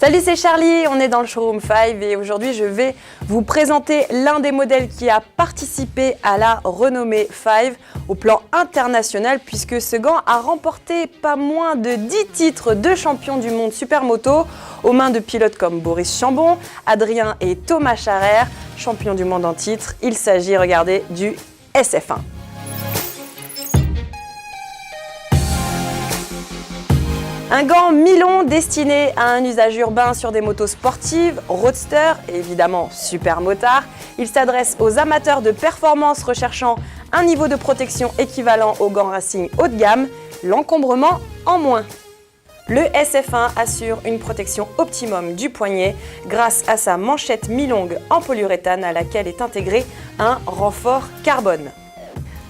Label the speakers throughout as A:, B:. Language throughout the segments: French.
A: Salut, c'est Charlie, on est dans le showroom 5 et aujourd'hui je vais vous présenter l'un des modèles qui a participé à la renommée 5 au plan international puisque ce gant a remporté pas moins de 10 titres de champion du monde supermoto aux mains de pilotes comme Boris Chambon, Adrien et Thomas Charrer, champions du monde en titre. Il s'agit, regardez, du SF1. Un gant mi-long destiné à un usage urbain sur des motos sportives, roadster et évidemment super motard. Il s'adresse aux amateurs de performance recherchant un niveau de protection équivalent au gant racing haut de gamme, l'encombrement en moins. Le SF1 assure une protection optimum du poignet grâce à sa manchette mi-longue en polyuréthane à laquelle est intégré un renfort carbone.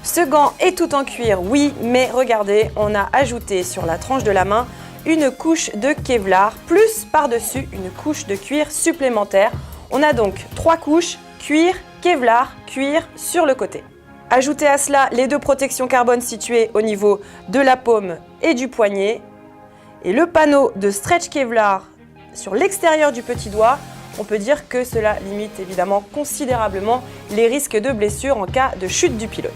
A: Ce gant est tout en cuir, oui, mais regardez, on a ajouté sur la tranche de la main une couche de Kevlar, plus par-dessus une couche de cuir supplémentaire. On a donc 3 couches, cuir, Kevlar, cuir sur le côté. Ajoutez à cela les 2 protections carbone situées au niveau de la paume et du poignet. Et le panneau de stretch Kevlar sur l'extérieur du petit doigt, on peut dire que cela limite évidemment considérablement les risques de blessure en cas de chute du pilote.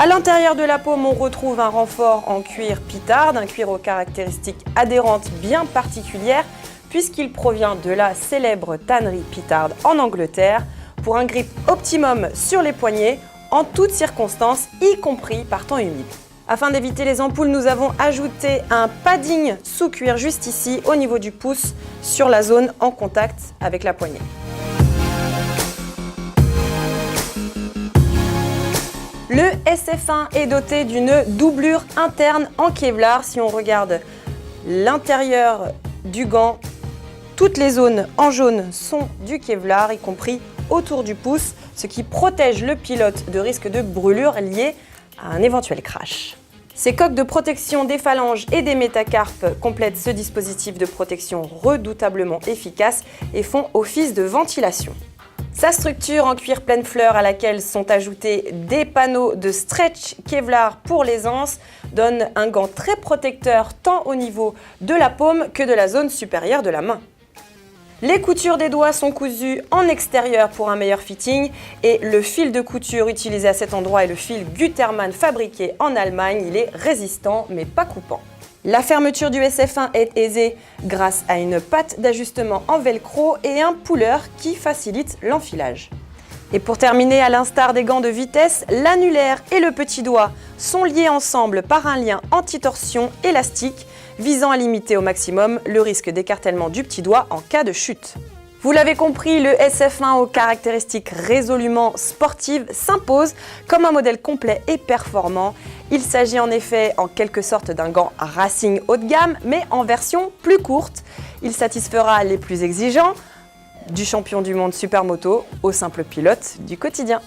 A: À l'intérieur de la paume, on retrouve un renfort en cuir pitard, un cuir aux caractéristiques adhérentes bien particulières puisqu'il provient de la célèbre tannerie Pitard en Angleterre pour un grip optimum sur les poignets en toutes circonstances, y compris par temps humide. Afin d'éviter les ampoules, nous avons ajouté un padding sous cuir juste ici au niveau du pouce sur la zone en contact avec la poignée. Le SF1 est doté d'une doublure interne en Kevlar. Si on regarde l'intérieur du gant, toutes les zones en jaune sont du Kevlar, y compris autour du pouce, ce qui protège le pilote de risques de brûlure liés à un éventuel crash. Ces coques de protection des phalanges et des métacarpes complètent ce dispositif de protection redoutablement efficace et font office de ventilation. Sa structure en cuir pleine fleur à laquelle sont ajoutés des panneaux de stretch Kevlar pour l'aisance donne un gant très protecteur tant au niveau de la paume que de la zone supérieure de la main. Les coutures des doigts sont cousues en extérieur pour un meilleur fitting et le fil de couture utilisé à cet endroit est le fil Gutermann fabriqué en Allemagne. Il est résistant mais pas coupant. La fermeture du SF1 est aisée grâce à une patte d'ajustement en velcro et un puller qui facilite l'enfilage. Et pour terminer, à l'instar des gants de vitesse, l'annulaire et le petit doigt sont liés ensemble par un lien anti-torsion élastique visant à limiter au maximum le risque d'écartèlement du petit doigt en cas de chute. Vous l'avez compris, le SF1 aux caractéristiques résolument sportives s'impose comme un modèle complet et performant. Il s'agit en effet en quelque sorte d'un gant racing haut de gamme, mais en version plus courte. Il satisfera les plus exigeants, du champion du monde supermoto au simple pilote du quotidien.